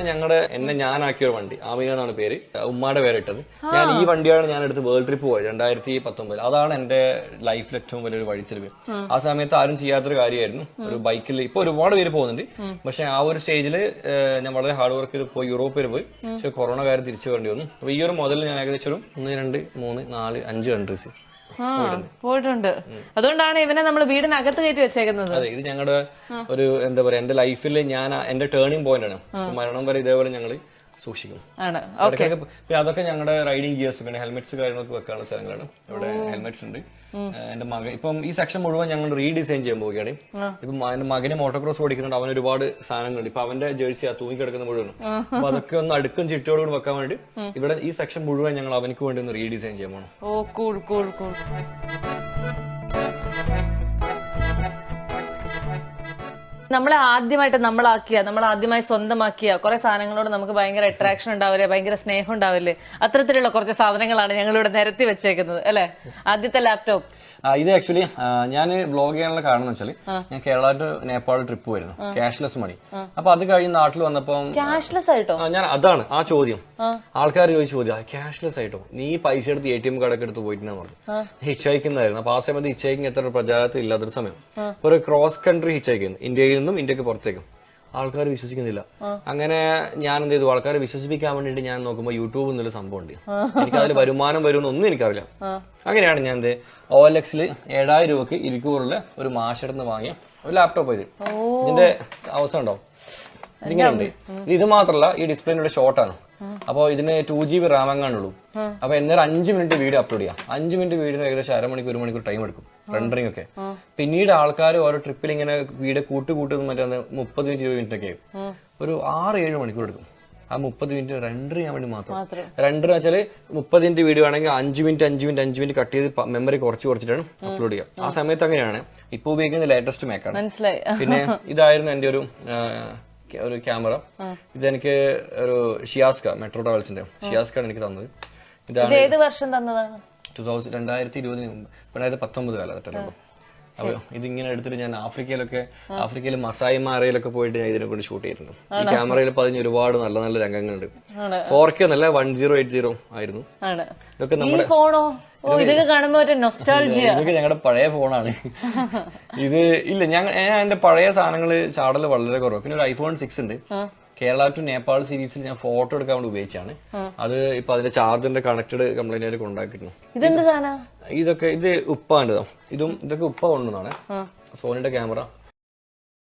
ഞങ്ങളുടെ ഞാനാക്കിയ ഒരു വണ്ടി ആമീന എന്നാണ് പേര്, ഉമ്മാടെ പേര് ഇട്ടത്. ഞാൻ ഈ വണ്ടിയാണ് ഞാൻ എടുത്ത് വേൾഡ് ട്രിപ്പ് പോയത് 2019. അതാണ് എന്റെ ലൈഫിൽ ഏറ്റവും വലിയൊരു വഴിത്തിരിവ്. ആ സമയത്ത് ആരും ചെയ്യാത്തൊരു കാര്യമായിരുന്നു. ഒരു ബൈക്കിൽ ഇപ്പൊ ഒരുപാട് പേര് പോകുന്നുണ്ട്, പക്ഷെ ആ ഒരു സ്റ്റേജിൽ ഞാൻ വളരെ ഹാർഡ് വർക്ക് ചെയ്ത് പോയി യൂറോപ്പിൽ പോയി. പക്ഷെ കൊറോണ കാര്യം തിരിച്ചു വേണ്ടി വന്നു. അപ്പൊ ഈ ഒരു മുതൽ ഞാൻ ഏകദേശം ഒരു 1, 2, 3, 4, 5 കൺട്രീസ് പോയിട്ടുണ്ട്. അതുകൊണ്ടാണ് ഇവനെ നമ്മൾ വീടിനകത്ത് കയറ്റി വെച്ചേക്കുന്നത്. അതെ, ഇത് ഞങ്ങളുടെ ഒരു എന്താ പറയാ, എന്റെ ലൈഫിൽ എന്റെ ടേണിംഗ് പോയിന്റ് ആണ്. മരണം വരെ ഇതേപോലെ ഞങ്ങള് സൂക്ഷിക്കും. പിന്നെ അതൊക്കെ ഞങ്ങളുടെ റൈഡിംഗ് ഗിയേഴ്സ് പിന്നെ ഹെൽമെറ്റ്സ് കാര്യങ്ങളൊക്കെ വെക്കാനുള്ള സ്ഥലങ്ങളാണ്. ഇവിടെ ഹെൽമെറ്റ്സ് ഉണ്ട്. എന്റെ മകൻ ഇപ്പം ഈ സെക്ഷൻ മുഴുവൻ ഞങ്ങൾ റീഡിസൈൻ ചെയ്യാൻ പോവുകയാണ്. ഇപ്പം എന്റെ മകന് മോട്ടോക്രോസ് ഓടിക്കുന്നുണ്ട്. അവന് ഒരുപാട് സാധനങ്ങളുണ്ട്. ഇപ്പൊ അവന്റെ ജേഴ്സി തൂങ്ങിക്കിടക്കുന്ന മുഴുവനും. അപ്പൊ അതൊക്കെ ഒന്ന് അടുക്കും ചിട്ടയോടുകൂടി വെക്കാൻ വേണ്ടി ഇവിടെ ഈ സെക്ഷൻ മുഴുവൻ ഞങ്ങൾ അവനക്ക് വേണ്ടി ഒന്ന് റീഡിസൈൻ ചെയ്യാൻ പോകണം. ഓ കൂൾ കൂൾ കൂൾ. നമ്മളെ ആദ്യമായി സ്വന്തമാക്കിയ കുറെ സാധനങ്ങളോട് നമുക്ക് ഭയങ്കര അട്രാക്ഷൻ ഉണ്ടാവില്ലേ, ഭയങ്കര സ്നേഹം ഉണ്ടാവില്ലേ? അത്തരത്തിലുള്ള കുറച്ച് സാധനങ്ങളാണ് ഞങ്ങളിവിടെ നിരത്തി വെച്ചേക്കുന്നത് അല്ലെ. ആദ്യത്തെ ലാപ്ടോപ്പ് ഇത് ആക്ച്വലി ഞാൻ വ്ളോഗ് ചെയ്യാനുള്ള കാരണം എന്ന് വെച്ചാൽ ഞാൻ കേരള ടു നേപ്പാൾ ട്രിപ്പ് പോയിരുന്നു, ക്യാഷ്ലെസ് മണി. അപ്പൊ അത് കഴിഞ്ഞ് നാട്ടിൽ വന്നപ്പം ക്യാഷ്ലെസ് ആയിട്ടോ ഞാൻ അതാണ് ആ ചോദ്യം ആൾക്കാർ ചോദ്യം, ക്യാഷ്ലെസ് ആയിട്ടോ നീ പൈസ എടുത്ത് ATM കാർഡൊക്കെ എടുത്ത് പോയിട്ടുണ്ടെന്ന് പറഞ്ഞു. ഹിച്ചൈക്കുന്നതായിരുന്നു. അപ്പൊ ആ സമയത്ത് ഹിച്ചൈക്കിങ് എത്ര പ്രചാരത്തിൽ ഇല്ലാത്തൊരു സമയം. ഒരു ക്രോസ് കൺട്രി ഹിച്ചൈക്കുന്നു, ഇന്ത്യയിൽ നിന്നും ഇന്ത്യക്ക് പുറത്തേക്കും. ആൾക്കാർ വിശ്വസിക്കുന്നില്ല. അങ്ങനെ ഞാൻ എന്ത് ചെയ്തു, ആൾക്കാരെ വിശ്വസിപ്പിക്കാൻ വേണ്ടിട്ട് ഞാൻ നോക്കുമ്പോൾ യൂട്യൂബ് എന്നുള്ള സംഭവം ഉണ്ട്. എനിക്ക് അതിൽ വരുമാനം വരുമെന്നൊന്നും എനിക്കറിയില്ല. അങ്ങനെയാണ് ഞാൻ OLX-ൽ 7000 രൂപക്ക് ഇരിക്കൂറില് ഒരു മാഷെടുന്ന് വാങ്ങിയ ഒരു ലാപ്ടോപ്പ്. ഇതിന്റെ അവസ്ഥ ഉണ്ടോ? ഇതിങ്ങനെ ഉണ്ട്. ഇത് മാത്രല്ല, ഈ ഡിസ്പ്ലേയുടെ ഷോർട്ടാണ്. അപ്പൊ ഇതിന് 2GB റാം എങ്ങാണ്ടുള്ളൂ. അപ്പൊ എന്നൊരു 5 മിനിറ്റ് വീഡിയോ അപ്ലോഡ് ചെയ്യാം. 5 മിനിറ്റ് വീഡിയോ ഏകദേശം 1 മണിക്കൂർ ടൈം എടുക്കും റെൻഡറിംഗ് ഒക്കെ. പിന്നീട് ആൾക്കാർ ഓരോ ട്രിപ്പിൽ ഇങ്ങനെ വീഡിയോ കൂട്ടുന്ന മറ്റേ 30 മിനിറ്റ് 20 മിനിറ്റ് ഒക്കെ ഒരു 6-7 മണിക്കൂർ എടുക്കും. ആ 30 മിനിറ്റ് റെൻഡർ ചെയ്യാൻ വേണ്ടി മാത്രം. റെൻഡർ വെച്ചാൽ 30 മിനിറ്റ് വീഡിയോ ആണെങ്കിൽ 5 മിനിറ്റ് കട്ട് ചെയ്ത് മെമ്മറി കുറച്ചിട്ടാണ് അപ്ലോഡ് ചെയ്യുക. ആ സമയത്ത് അങ്ങനെയാണ്. ഇപ്പൊ ഉപയോഗിക്കുന്ന ലേറ്റസ്റ്റ് മേക്കാണ്. പിന്നെ ഇതായിരുന്നു എന്റെ ഒരു ക്യാമറ. ഇതെനിക്ക് ഒരു ഷിയാസ്ക മെട്രോ ട്രാവൽസിന്റെ ഷിയാസ്കാണ് എനിക്ക് തന്നത്. ഇതാണ് ഏത് വർഷം തന്നതാണ്? 2020 2019 കാലഘട്ടത്തിലുള്ളൂ. അപ്പൊ ഇതിങ്ങനെ എടുത്തിട്ട് ഞാൻ ആഫ്രിക്കയിൽ മസായി മാറയിലൊക്കെ പോയിട്ട് ഞാൻ ഇതിനെ കൊണ്ട് ഷൂട്ട് ചെയ്തിട്ടുണ്ട്. ഈ ക്യാമറയിൽ പതിഞ്ഞ ഒരുപാട് നല്ല നല്ല രംഗങ്ങളുണ്ട്. 4K ഒന്നല്ല 1080 ആയിരുന്നു. ഇതൊക്കെ നമ്മുടെ ഇതൊക്കെ ഞങ്ങളുടെ പഴയ ഫോണാണ്. ഇത് ഇല്ല, ഞാൻ എന്റെ പഴയ സാധനങ്ങള് ചാടല് വളരെ കുറവ്. പിന്നെ ഒരു iPhone 6 ഉണ്ട്. കേരള ടു നേപ്പാൾ സീരീസിൽ ഞാൻ ഫോട്ടോ എടുക്കാൻ വേണ്ടി ഉപയോഗിച്ചാണ്. അത് ഇപ്പൊ അതിന്റെ ചാർജറിന്റെ കണക്റ്റഡ് കംപ്ലൈന്റ് ആയിട്ട് കൊണ്ടാക്കിയിരുന്നു. ഇത് ഉപ്പാണ്ടോ? ഇതൊക്കെ ഉപ്പ കൊണ്ടുവന്നാണ്. സോണിയുടെ ക്യാമറ